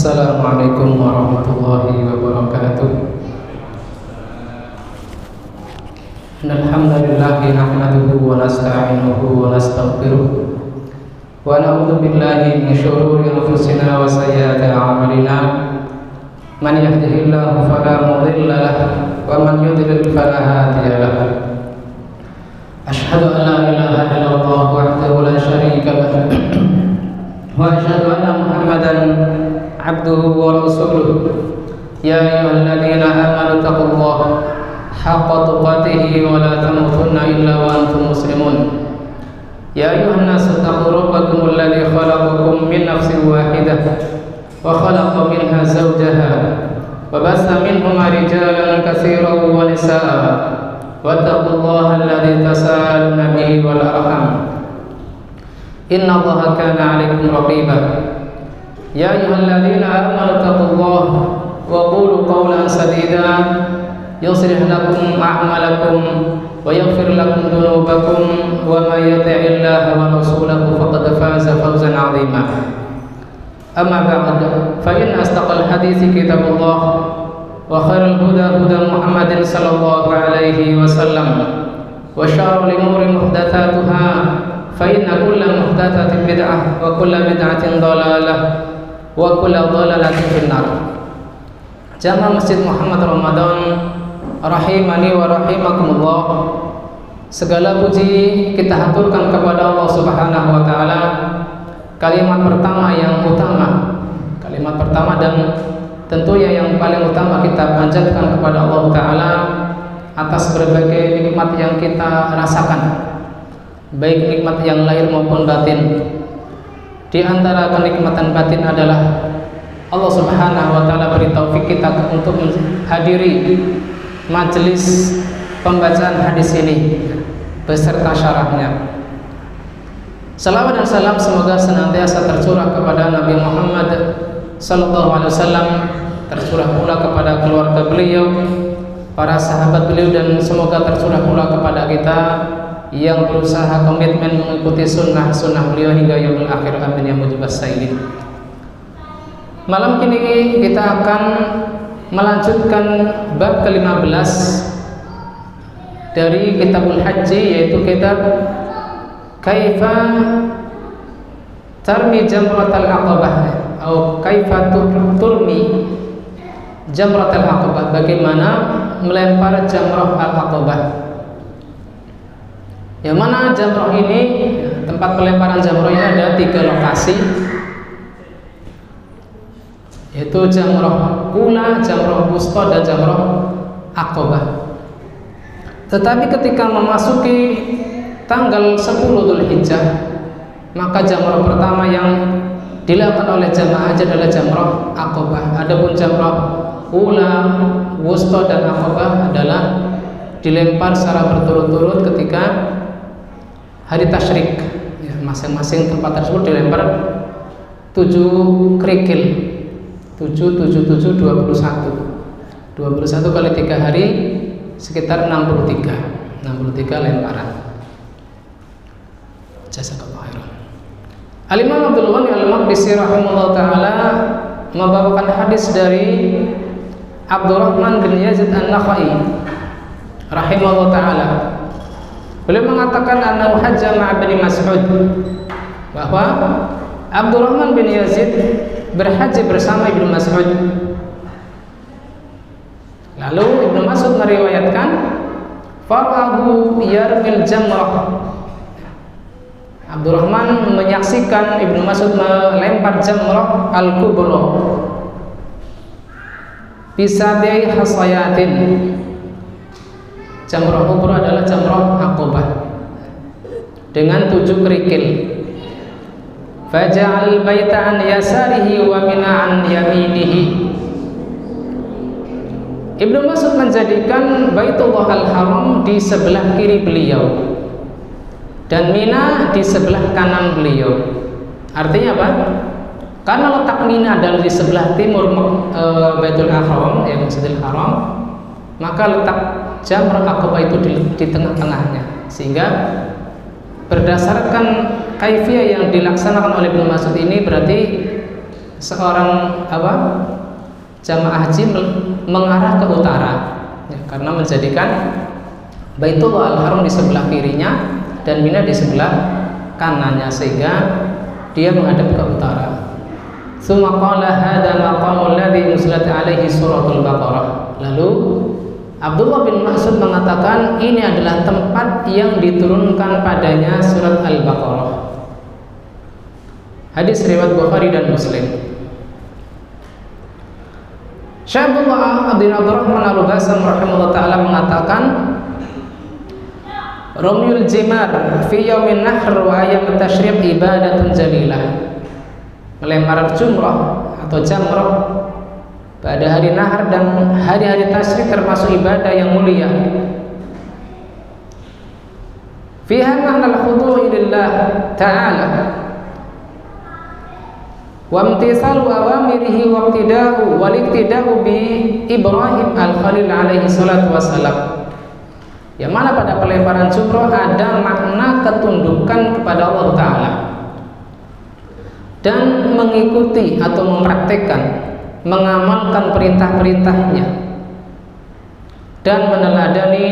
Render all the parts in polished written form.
Assalamualaikum warahmatullahi wabarakatuh. Alhamdulillahi nahmaduhu wa nasta'inuhu wa nastaghfiruh wa na'udzu billahi min shururi anfusina wa sayyiati a'malina. Man yahdihillahu fala mudilla lahu wa man yudlil fala hadiya lahu. Asyhadu an la ilaha illallah wahdahu la syarika lahu wa asyhadu anna Muhammadan abduhu wa rasuluh. Ya ayyuhalladzina amanu taqullaha haqqa tuqatih wa la tamutunna illa wa antum muslimun. Ya ayyuhan nasu taqu rabbakum alladzi khalaqakum min nafsin wahidah wa khalaqa minha zawjaha wa bassa minhuma rijalan katsiran wa nisaa'a wattaqullaha alladzi tasaaluna bihi wal arham innallaha kana 'alaykum raqiba. Ya ayyuhalladzina amanu taqullaha wa qulu qawlan sadida yuslih lakum a'malakum wa yaghfir lakum dhunubakum wa may yuti'illaha wa rasulahu faqad faza fawzan 'azima. Amma ba'd, fa inna asdaqal hadithi kitabullah wa khairal huda huda Muhammadin sallallahu alaihi wasallam wa syarrul umuri muhdatsatuha fa inna kulla muhdatsatin bid'ah wa kulla bid'atin dhalalah wa kulla dhalalatin finnar. Jamaah Masjid Muhammad Ramadan rahimani wa rahimakumullah. Segala puji kita haturkan kepada Allah Subhanahu wa taala. Kalimat pertama yang utama, kalimat pertama dan tentunya yang paling utama kita panjatkan kepada Allah taala atas berbagai nikmat yang kita rasakan, baik nikmat yang lahir maupun batin. Di antara kenikmatan batin adalah Allah Subhanahu wa taala beri taufik kita untuk menghadiri majelis pembacaan hadis ini beserta syarahnya. Salawat dan salam semoga senantiasa tercurah kepada Nabi Muhammad sallallahu alaihi wasallam, tercurah pula kepada keluarga beliau, para sahabat beliau, dan semoga tercurah pula kepada kita yang berusaha komitmen mengikuti sunnah beliau hingga yaumil akhir. Amin ya mujibas sayyidin. Malam ini kita akan melanjutkan bab ke-15 dari Kitabul Haji, yaitu kitab Kaifa Tarmi Jamratul Aqabah atau Kaifa Turmi Jamratul Aqabah, bagaimana melempar jamrah al-Aqabah. Yang mana jamrah ini, tempat pelemparan jamrah ini ada 3 lokasi, yaitu jamrah ula, jamrah wusta, dan jamrah Aqabah. Tetapi ketika memasuki tanggal 10 Dzulhijjah, maka jamrah pertama yang dilakukan oleh jamaah haji adalah jamrah Aqabah. Adapun jamrah ula, wusta, dan Aqabah adalah dilempar secara berturut-turut ketika hari tasyrik. Ya, masing-masing tempat tersebut dilempar 7 kerikil. 7, 7, 7, 21 kali 3 hari sekitar 63 lemparan. Jazakallahu khairan. Al-Imam Abdul Ghani Al-Maqdisi rahimahullah ta'ala membawakan hadis dari Abdurrahman bin Yazid An-Nakhai rahimahullah ta'ala. Beliau mengatakan annahu hajja ma'a Ibnu Mas'ud, bahwa Abdurrahman bin Yazid berhaji bersama Ibnu Mas'ud. Lalu Ibnu Mas'ud meriwayatkan farahu yarmil jamrah. Abdurrahman menyaksikan Ibnu Mas'ud melempar jamrah al-kubra bisabi hasayatin. Jamrah kubra adalah jamrah Aqabah dengan 7 kerikil. Faja'al baita an yasarihi wa mina an yaminihi. Ibnu Mas'ud menjadikan Baitullah Al-Haram di sebelah kiri beliau dan Mina di sebelah kanan beliau. Artinya apa? Karena letak Mina adalah di sebelah timur Baitul Haram, yang Masjidil Haram, maka letak jamrah Aqabah itu di tengah-tengahnya, sehingga berdasarkan kaifiyah yang dilaksanakan oleh Ibnu Mas'ud ini berarti seorang jamaah haji mengarah ke utara, ya, karena menjadikan Baitullah Al-Haram di sebelah kirinya dan Mina di sebelah kanannya, sehingga dia menghadap ke utara. Tsumma qala hadza maqamul ladzi unzilat alaihi suratul Baqarah. Lalu Abdullah bin Mas'ud mengatakan ini adalah tempat yang diturunkan padanya surat Al-Baqarah. Hadis riwayat Bukhari dan Muslim. Syekh Abdullah bin Abdurrahman Al-Basam rahimahullah taala mengatakan Ramyul jimar fi yaumin nahr wa ayyam tasyriq ibadatun jalilah. Melempar jumrah atau jamrah pada hari nahar dan hari-hari tasyrik termasuk ibadah yang mulia. Fiha ma'na al-khudu' lillah ta'ala wa imtisalu awamirihi wa iqtida'u wal iqtida'u bi Ibrahim al-Khalil alaihi salatu wassalam. Yang mana pada pelemparan jumrah ada makna ketundukan kepada Allah Ta'ala dan mengikuti atau mempraktekkan, mengamalkan perintah-perintahnya dan meneladani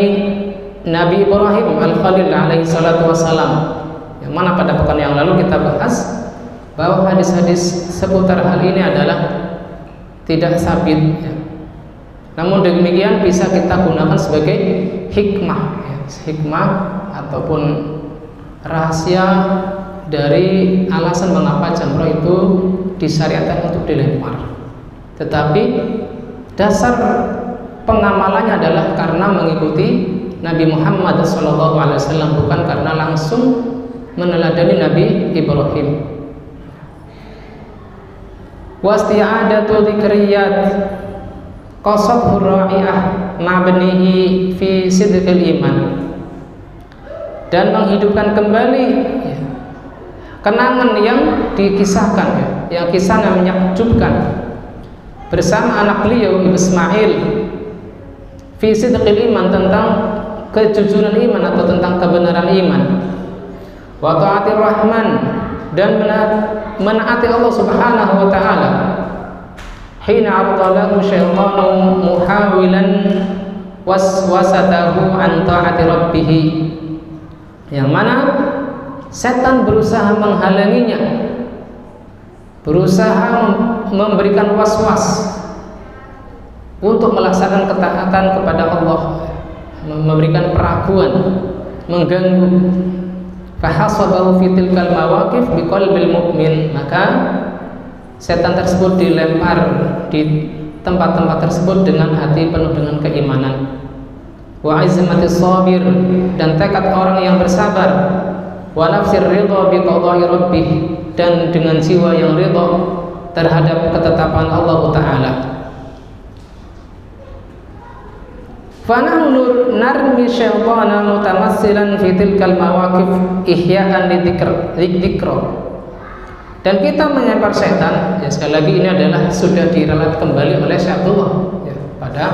Nabi Ibrahim Al-Khalil alaihi salatu wassalam, yang mana pada pekan yang lalu kita bahas bahwa hadis-hadis seputar hal ini adalah tidak sabit, ya. Namun demikian bisa kita gunakan sebagai hikmah, ya. Hikmah ataupun rahasia dari alasan mengapa jamrah itu disyariatkan untuk dilempar. Tetapi dasar pengamalannya adalah karena mengikuti Nabi Muhammad SAW, bukan karena langsung meneladani Nabi Ibrahim. Wasti'adatu dzikriyat qasadhu ra'iyah ma'bnihi fi sidqil iman, dan menghidupkan kembali, ya, kenangan yang dikisahkan, ya, yang kisahnya menakjubkan bersama anak beliau Ismail fi sidqil iman, tentang kejujuran iman atau tentang kebenaran iman, wa ta'atir rahman, dan menaati Allah Subhanahu wa taala. Hina ardalahu syaitanu muhawilan waswasatahu an ta'ati rabbih, yang mana setan berusaha menghalanginya, berusaha memberikan was-was untuk melaksanakan ketaatan kepada Allah, memberikan peraguan, mengganggu. Fahasabahu fi tilkal mawaqif biqalbil mu'min, maka setan tersebut dilempar di tempat-tempat tersebut dengan hati penuh dengan keimanan. Wa azmatis sabir, dan tekad orang yang bersabar. Wa nafsir ridha bi qada'i rabbih, dan dengan jiwa yang ridha terhadap ketetapan Allah Ta'ala. Fanahnu narmi syaitana mutamassilan fi tilkal mawaqif ihya'an lidzikra, dan kita melempar setan, ya, sekali lagi ini adalah sudah diralat kembali oleh Syekh Abdullah, ya, pada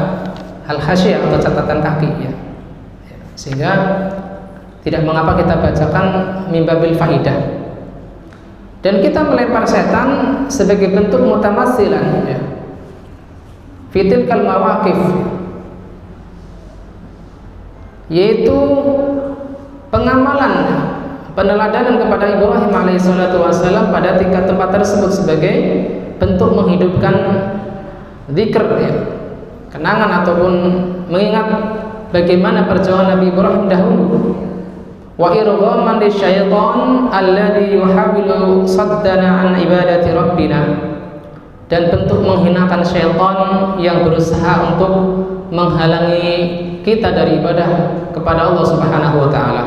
al-hasyiah atau catatan kaki, ya. Sehingga tidak mengapa kita bacakan mimbabil faidah. Dan kita melempar setan sebagai bentuk mutamassilan, ya, fi tilkal mawaqif, yaitu pengamalan, peneladanan kepada Ibrahim alaihissalatu wassalam pada tingkat tempat tersebut sebagai bentuk menghidupkan zikr, ya, kenangan ataupun mengingat bagaimana perjuangan Nabi Ibrahim dahulu. Wa irghaman lisyaitan alladhi yuhawilu saddana an ibadati rabbina, dan bentuk menghinakan syaitan yang berusaha untuk menghalangi kita dari ibadah kepada Allah Subhanahu wa taala.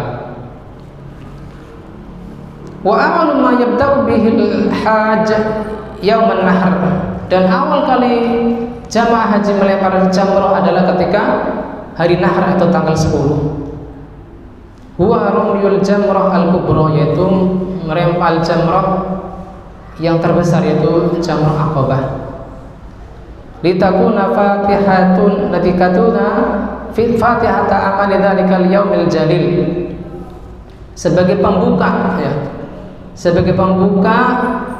Wa awwalu ma yabda'u bihil hajj yauman nahr, dan awal kali jamaah haji melempar jamrah adalah ketika hari nahr atau tanggal 10. Huwa ramyul jamrah al-kubra, yaitu melempar jamrah yang terbesar, yaitu jamrah Aqabah. Litakuna fatihatun natikatuna fi fatihata amali dzalikal yaumil jalil, sebagai pembuka, ya, sebagai pembuka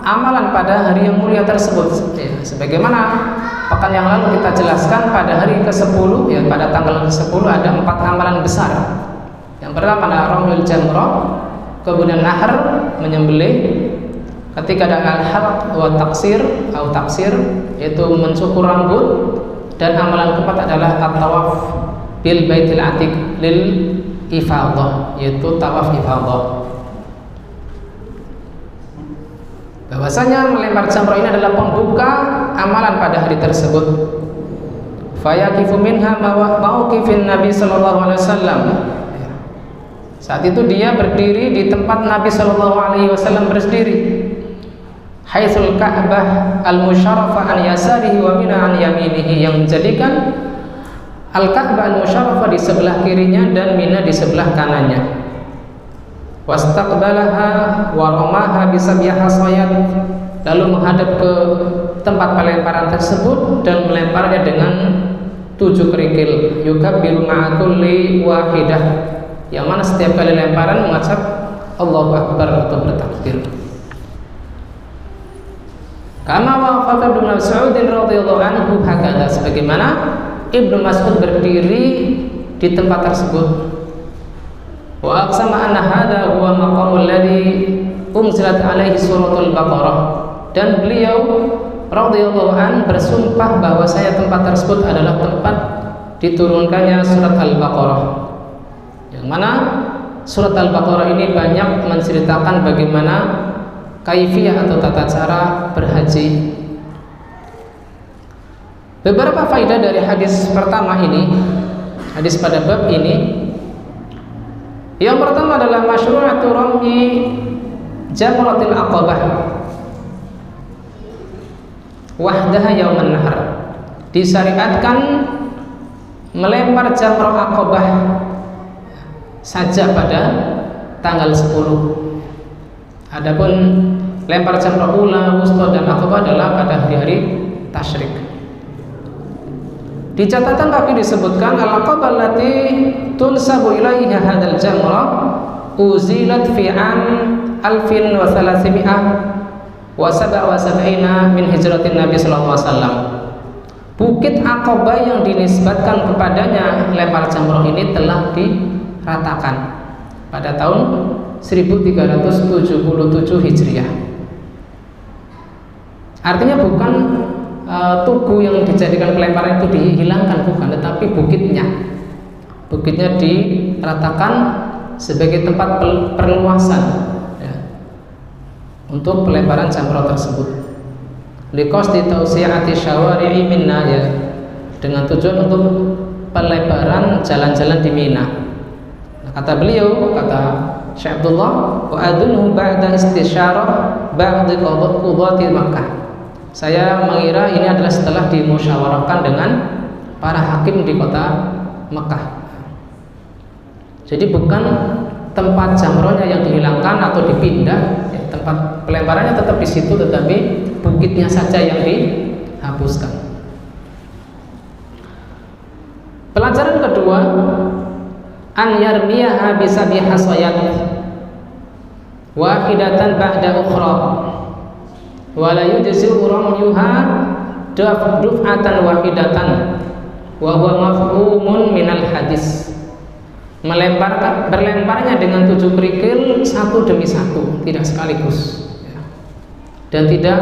amalan pada hari yang mulia tersebut. Ya, sebagaimana pekan yang lalu kita jelaskan, pada hari ke-10 ya, pada tanggal ke-10 ada 4 amalan besar. Yang pertama adalah ramyul jamrah, kemudian nahar, menyembelih, ketika ada al-halq wa taksir atau taksir, yaitu mencukur rambut, dan amalan keempat adalah at-tawaf bil baitil atiq lil ifadah, yaitu tawaf ifadah. Bahwasanya melempar jamrah ini adalah pembuka amalan pada hari tersebut. Fayaqifu minha mauqifin Nabi sallallahu alaihi wasallam. Saat itu dia berdiri di tempat Nabi sallallahu alaihi wasallam berdiri. Haitsul Ka'bah al-musyarrafah an yasarihi wa mina an yaminihi, yang menjadikan Al-Ka'bah al-musyarrafah di sebelah kirinya dan Mina di sebelah kanannya. Wastaqbalaha wa ramaha bi sab'i hasayat, lalu menghadap ke tempat pelemparan tersebut dan melemparnya dengan 7 kerikil. Yukabbiru ma'a kulli wahidah, yang mana setiap kali lemparan mengucap Allahu Akbar atau bertakbir. Kama waqafa Ibnu Mas'ud radhiyallahu anhu hakadha, sebagaimana Ibnu Mas'ud berdiri di tempat tersebut. Wa aqsama anna hadha huwa maqamul ladzi unzilat alaihi suratul Baqarah, dan beliau radhiyallahu an bersumpah bahwasanya tempat tersebut adalah tempat diturunkannya surat Al-Baqarah, yang mana surat Al-Baqarah ini banyak menceritakan bagaimana kaifiyah atau tata cara berhaji. Beberapa faedah dari hadis pertama ini, hadis pada bab ini. Yang pertama adalah masyru'atu ramyi jamratil aqabah wahdaha yauman nahar, disyariatkan melempar jamrah aqabah saja pada tanggal 10. Adapun lempar jamrah ula, wusta dan aqabah adalah pada hari-hari tasyrik. Di catatan kaki disebutkan al-aqabah allati tunsabu ilaiha hadzal jamrah uzilat fi am 1300 wa 77 min hijratin Nabi sallallahu alaihi wasallam. Bukit Aqabah yang dinisbatkan kepadanya lempar jamrah ini telah diratakan pada tahun 1377 Hijriah. Artinya bukan tugu yang dijadikan pelemparan itu dihilangkan, bukan, tetapi bukitnya diratakan sebagai tempat perluasan ya, untuk pelemparan jamrah tersebut. Liqasdi tausi'ati syawari'i minna, ya, dengan tujuan untuk pelebaran jalan-jalan di Mina. Nah, kata beliau, kata Syekh Abdullah, wa adunhu ba'da istisyarah ba'da qudati Makkah. Saya mengira ini adalah setelah dimusyawarahkan dengan para hakim di kota Mekah. Jadi bukan tempat jamrohnya yang dihilangkan atau dipindah, ya, tempat pelemparannya tetap di situ, tetapi bukitnya saja yang dihapuskan. Pelajaran kedua, an yarmiyaha bisabi hasayat wahidatan ba'da ukhra wala yujzi'u ramyuha duf'atan wahidatan wa huwa mafhumun minal hadis. Berlemparnya dengan 7 kerikil satu demi satu, tidak sekaligus, dan tidak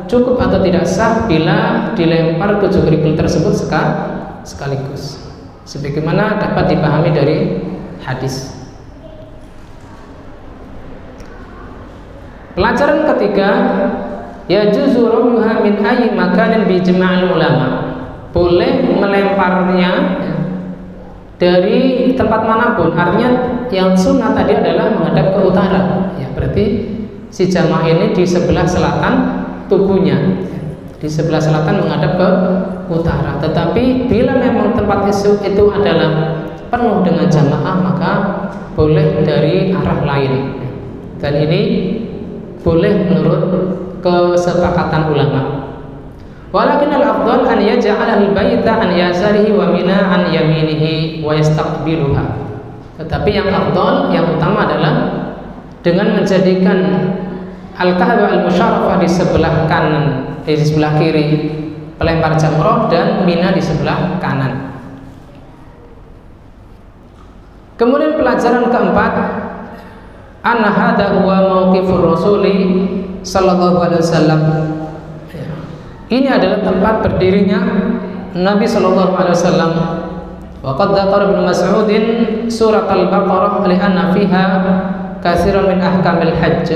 cukup atau tidak sah bila dilempar 7 kerikil tersebut sekaligus, sebagaimana dapat dipahami dari hadis. Pelajaran ketiga, yajuzu ramyuha min ayyi makanin bi ijma'il ulama. Boleh melemparnya dari tempat manapun. Artinya yang sunnah tadi adalah menghadap ke utara. Ya, berarti si jamaah ini di sebelah selatan tubuhnya, di sebelah selatan menghadap ke utara. Tetapi bila memang tempat itu adalah penuh dengan jamaah, maka boleh dari arah lain. Dan ini boleh menurut kesepakatan ulama. Walakin al-afdal an yaj'ala al-baita an yasarihi wa mina an yaminihi wa yastaqbiluha. Tetapi yang afdal, yang utama adalah dengan menjadikan Al-Ka'bah al-Musyarrafah di sebelah kanan, di sebelah kiri pelempar jamrah, dan Mina di sebelah kanan. Kemudian pelajaran keempat, anna hadha huwa mauqifur rasuli sallallahu alaihi wasallam. Ini adalah tempat berdirinya Nabi sallallahu alaihi wasallam. Wa qad dzakara Ibnu Mas'udin surat Al-Baqarah li anna fiha katsiran min ahkamil hajj.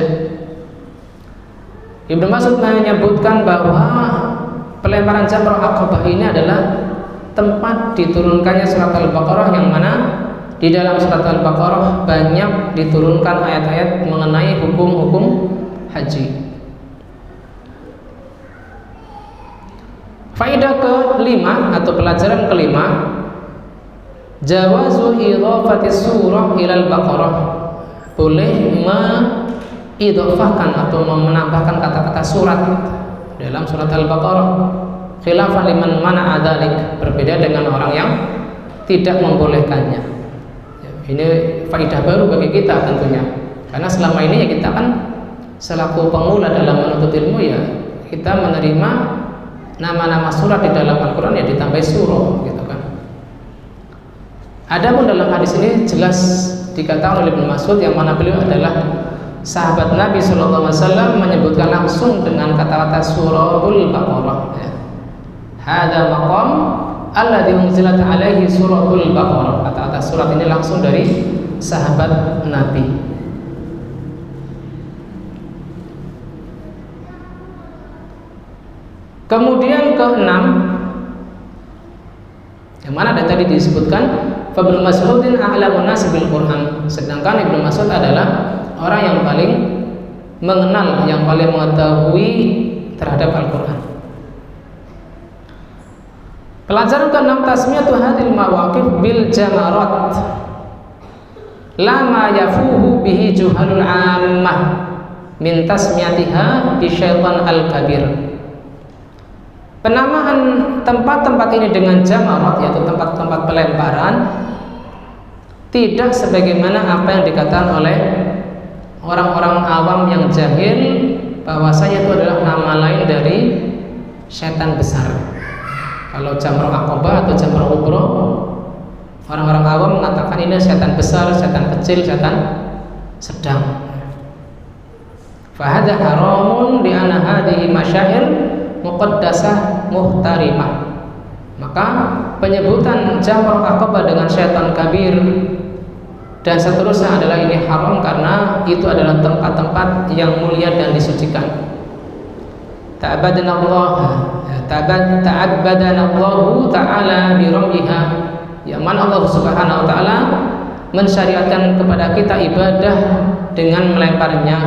Ibnu Mas'ud menyebutkan bahwa pelemparan jamrah Aqabah ini adalah tempat diturunkannya surat Al-Baqarah, yang mana di dalam surat Al-Baqarah banyak diturunkan ayat-ayat mengenai hukum-hukum haji. Faedah kelima atau pelajaran kelima, jawazu idhafati surah ilal Baqarah. Boleh mengidhafahkan atau menambahkan kata-kata surat dalam surat Al-Baqarah. Khilafan liman mana'a dzalik, berbeda dengan orang yang tidak membolehkannya. Ini faedah baru bagi kita tentunya, karena selama ini ya kita kan selaku pemula dalam menuntut ilmu, ya kita menerima nama-nama surat di dalam Al-Quran ya ditambah surah gitu kan. Adapun dalam hadis ini jelas dikatakan oleh Ibnu Mas'ud, yang mana beliau adalah sahabat Nabi SAW, menyebutkan langsung dengan kata-kata suratul Baqarah. Hadza maqam alladzi unzilat alaihi suratul Baqarah. Kata-kata surat ini langsung dari sahabat Nabi. Kemudian keenam, yang mana ada tadi disebutkan Ibnu Mas'udin a'lamun nas bil Quran, sedangkan Ibnu Mas'ud adalah orang yang paling mengenal, yang paling mengetahui terhadap Al-Quran. Pelajaran ke-6, tasmiyatu hadhil mawaqif bil jamarat lama yafuhu bihi juhalul ammah min tasmiyatiha bi syaitan al-kabir. Penamaan tempat-tempat ini dengan jamarat, yaitu tempat-tempat pelemparan, tidak sebagaimana apa yang dikatakan oleh orang-orang awam yang jahil, bahwasanya itu adalah nama lain dari setan besar. Kalau jamrah Aqabah atau jamrah Kubra, orang-orang awam mengatakan ini setan besar, setan kecil, setan sedang. Fahadha haramun di anna hadhihi masyair muqaddasah muhtarimah. Maka penyebutan jamrah Aqabah dengan setan kabir dan seterusnya adalah ini haram, karena itu adalah tempat-tempat yang mulia dan disucikan. Ta'abbadana Allahu ta'ala bi ramyiha, yang mana Allah Subhanahu wa taala mensyariatkan kepada kita ibadah dengan melemparnya,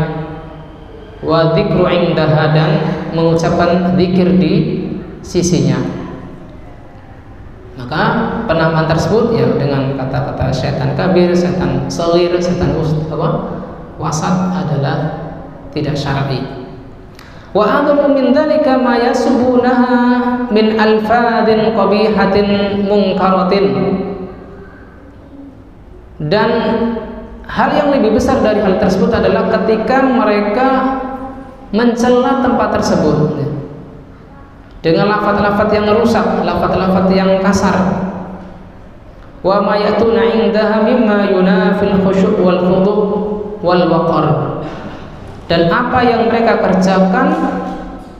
wa dzikru indaha, dan mengucapkan zikir di sisinya. Maka penamaan tersebut ya dengan kata-kata setan kabir, setan saghir, setan wasat adalah tidak syar'i. Wa a'dhamu min dzalika ma yasbunaha min alfadin qabihatin munkaratin. Dan hal yang lebih besar dari hal tersebut adalah ketika mereka mencela tempat tersebut dengan lafaz-lafaz yang rusak, lafaz-lafaz yang kasar. Wa ma yatuna indaha mimma yunafil khusyu' wal khudu' wal waqar. Dan apa yang mereka kerjakan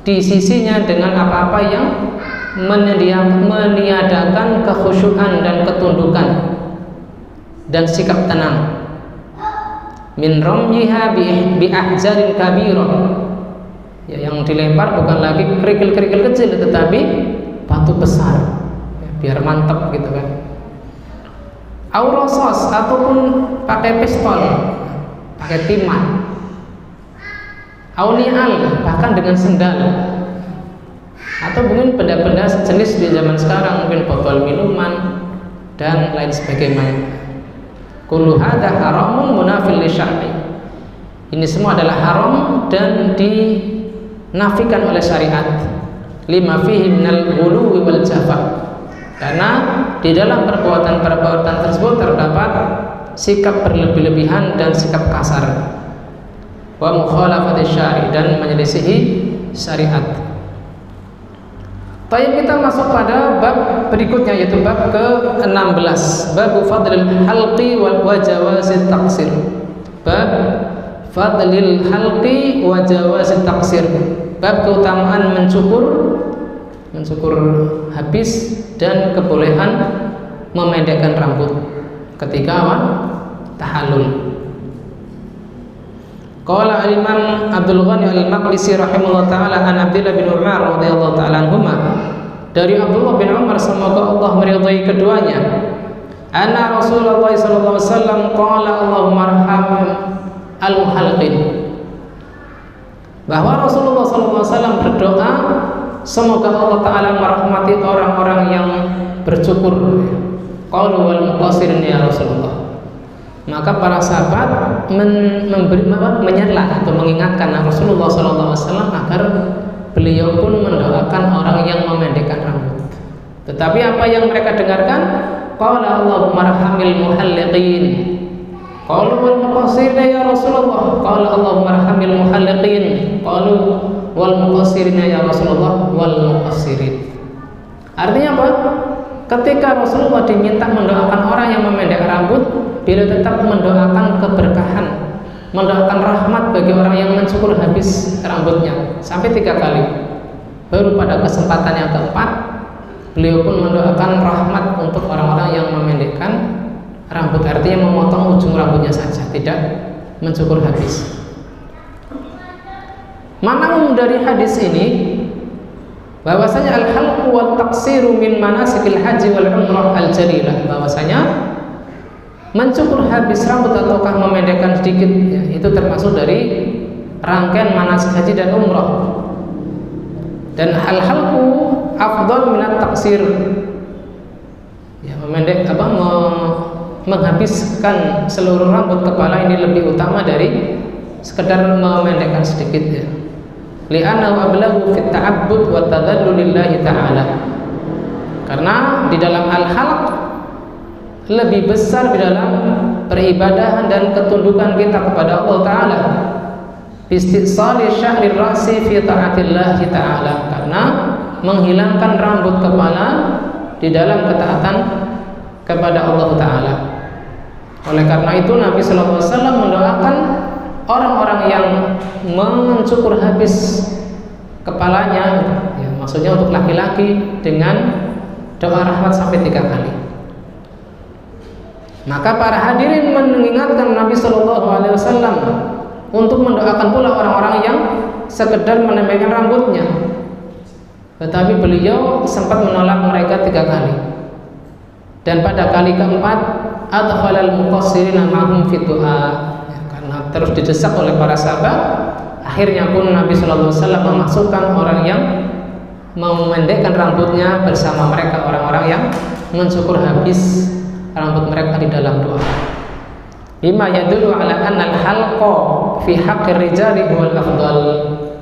di sisinya dengan apa-apa yang meniadakan kekhusyuan dan ketundukan dan sikap tenang. Min ramyiha bi ahjarin kabirah, ya, yang dilempar bukan lagi kerikil-kerikil kecil, tetapi batu besar, ya, biar mantap gitu kan. Aurasos, ataupun pakai pistol, pakai timah. Aunial, bahkan dengan sendal, atau mungkin benda-benda sejenis di zaman sekarang, mungkin botol minuman dan lain sebagainya. Kullu hadza haramun munafil li syar'i. Ini semua adalah haram dan dinafikan oleh syariat. Lima fihi minal ghuluwi wal jafa. Karena di dalam perbuatan-perbuatan tersebut terdapat sikap berlebih-lebihan dan sikap kasar. wa mukhalafati syari', dan menyelisihi syariat. Baik, kita masuk pada bab berikutnya, yaitu bab ke-16, bab fadlil halqi wa jawazit taqsir. Bab fadlil halqi wa jawazit taqsir. Bab keutamaan mencukur habis dan kebolehan memendekkan rambut ketika tahallul. Qala al-Imam Abdul Ghani al-Maqdisi rahimahullah ta'ala an Abdullah bin Umar radhiyallahu ta'ala anhuma, dari Abdullah bin Umar semoga Allah meridhai keduanya, anna Rasulullah sallallahu alaihi wasallam qala Allahumma arham al-muhalqin, bahwa Rasulullah sallallahu alaihi wasallam berdoa semoga Allah taala merahmati orang-orang yang bercukur. Qalu wal muqassirin ya Rasulullah. Maka para sahabat menyela atau mengingatkan Rasulullah SAW agar beliau pun mendoakan orang yang memendekkan rambut. Tetapi apa yang mereka dengarkan? Qala Allahumma arhamil muhalliqin. Qalu wal muqassirin ya Rasulullah. Qala Allahumma arhamil muhalliqin. Qalu wal muqassirin ya Rasulullah. Wal muqassirin. Artinya apa? Ketika Rasulullah diminta mendoakan orang yang memendekkan rambut, beliau tetap mendoakan keberkahan, mendoakan rahmat bagi orang yang mencukur habis rambutnya sampai 3 kali. Baru pada kesempatan yang keempat, beliau pun mendoakan rahmat untuk orang-orang yang memendekkan rambut, artinya memotong ujung rambutnya saja, tidak mencukur habis. Mana dari hadis ini bahwasanya al-halqu wa taqsiru min manasikil haji wal umrah al-jalilah, bahwasanya mencukur habis rambut ataukah memendekkan sedikit ya, itu termasuk dari rangkaian manasik haji dan umrah. Dan al-halqu afdal min at-taqsir, ya, menghabiskan seluruh rambut kepala ini lebih utama dari sekedar memendekkan sedikit ya. Li'annahu ablaghu fit ta'abbud wa tadallul lillahi ta'ala, karena di dalam al-halq lebih besar di dalam peribadahan dan ketundukan kita kepada Allah Ta'ala, istisali syahrir rasi fi ta'atillah Ta'ala, karena menghilangkan rambut kepala di dalam ketaatan kepada Allah Ta'ala. Oleh karena itu Nabi Sallallahu Alaihi Wasallam mendoakan orang-orang yang mencukur habis kepalanya ya, maksudnya untuk laki-laki, dengan doa rahmat sampai 3 kali. Maka para hadirin mengingatkan Nabi Shallallahu Alaihi Wasallam untuk mendoakan pula orang-orang yang sekedar menempelkan rambutnya, tetapi beliau sempat menolak mereka 3 kali. Dan pada kali keempat, adkhalal muqassirina ma'hum fi du'a, ya, karena terus didesak oleh para sahabat, akhirnya pun Nabi Shallallahu Alaihi Wasallam memasukkan orang yang memendekkan rambutnya bersama mereka, orang-orang yang mencukur habis rambut mereka di dalam doa. Bima yadullu ala anna al-halqa fi haqqir rijali huwal afdal,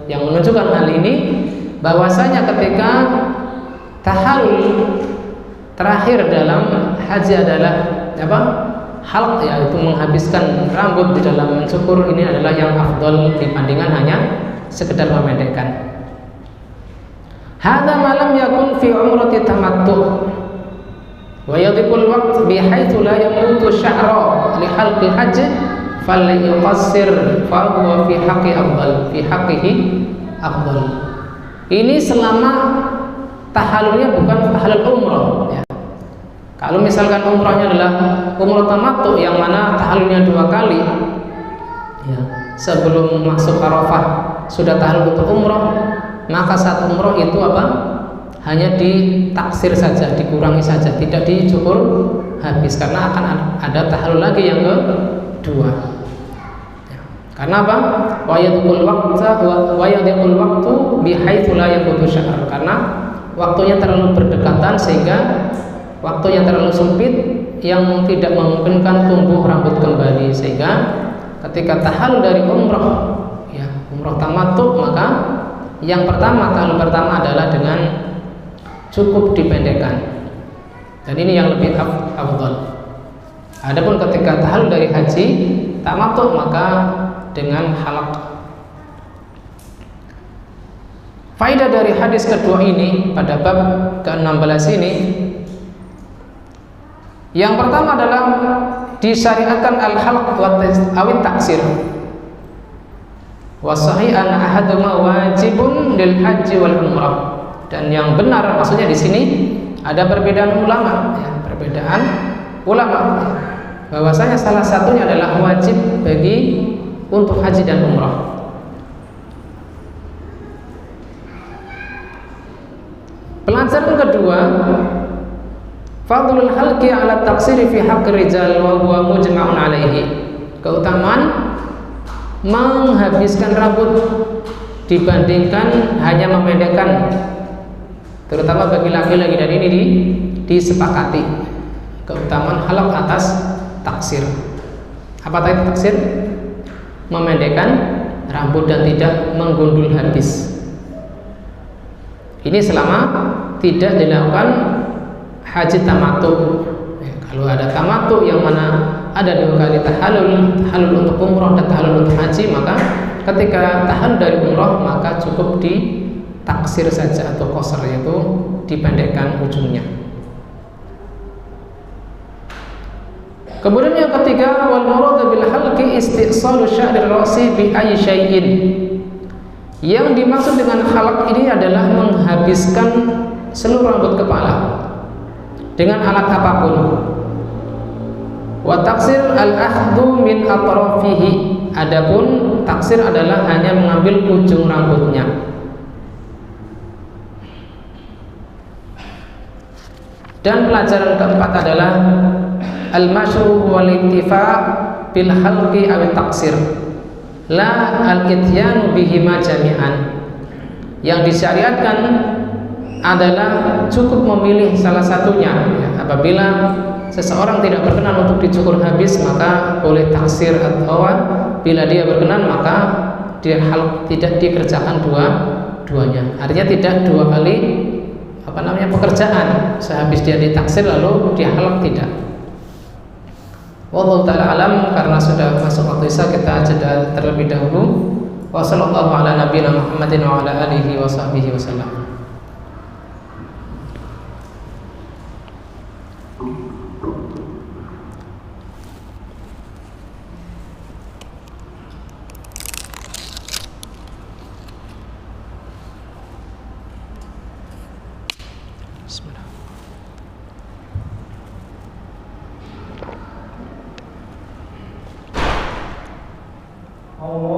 yang menunjukkan hal ini bahwasanya ketika tahallul terakhir dalam haji adalah apa? Halq, yaitu menghabiskan rambut di dalam mencukur, ini adalah yang afdal dibandingkan hanya sekedar memendekkan. Hadza ma lam yakun fi umrati tamattu wa yadhiqul waqt bihaitsu la yamutu sya'ra li halqil hajj falyuqassir fa huwa fi haqqi afdal, fi haqqihi afdal. Ini selama tahallulnya bukan tahallul umrah ya. Kalau misalkan umrahnya adalah umrah tamattu yang mana tahallulnya 2 kali ya, sebelum masuk Arafah sudah tahallul untuk umrah, maka saat umrah itu apa? Hanya ditaksir saja, dikurangi saja, tidak dicukur habis, karena akan ada tahallul lagi yang kedua ya. Karena apa? Wa yadkhul waqtu bihaitsu la yaqutu syahr, karena waktunya terlalu berdekatan sehingga waktunya terlalu sempit yang tidak memungkinkan tumbuh rambut kembali, sehingga ketika tahallul dari umrah ya, umrah tamattu, maka yang pertama, tahallul pertama adalah dengan cukup dipendekkan, dan ini yang lebih afdal. Adapun ketika tahallul dari haji tamattu, maka dengan halaq Faedah dari hadis kedua ini pada bab ke-16 ini, yang pertama adalah disyariatkan al-halq wa awit taksir. Wa sahih an ahaduma wajibun lil haji wal umrah. Dan yang benar maksudnya di sini ada perbedaan ulama, ya, perbedaan ulama. Bahwasanya salah satunya adalah wajib bagi untuk haji dan umrah. Pelajaran kedua, fadlul halqi ala taksiri fi haqqi rijal wa huwa mujma'un alaihi. Keutamaan menghabiskan rambut dibandingkan hanya memendekkan, terutama bagi laki-laki, dan ini disepakati. Keutamaan halq atas taksir. Apa tadi taksir? Memendekkan rambut dan tidak menggundul habis. Ini selama tidak dilakukan haji tamattu. Ya, kalau ada tamattu yang mana ada 2 kali tahallul untuk umrah dan tahallul untuk haji, maka ketika tahallul dari umrah maka cukup ditaksir saja atau qasar, yaitu dipendekkan ujungnya. Kemudian yang ketiga, wal murad bil halqi istisalu sya'ri ra'si bi ayyi syai'in. Yang dimaksud dengan halq ini adalah menghabiskan seluruh rambut kepala dengan alat apapun. Wa taksir al-akhdhu min atrafihi. Adapun taksir adalah hanya mengambil ujung rambutnya. Dan pelajaran keempat adalah al-masyru' wal iktifa' bil halqi aw taksir. La al-ityanu bihima jami'an. Yang disyariatkan adalah cukup memilih salah satunya, ya. Apabila seseorang tidak berkenan untuk dicukur habis, maka boleh taksir, atau bila dia berkenan maka dia tidak dikerjakan dua-duanya. Artinya tidak 2 kali pekerjaan, sehabis dia ditaksir lalu dia halq, tidak. Wallahu ta'ala alam. Karena sudah masuk waktu isya, kita jeda terlebih dahulu. Wa sallallahu ala nabiyina Muhammadin wa ala alihi wa sahbihi wasallam. Bismillah. Allah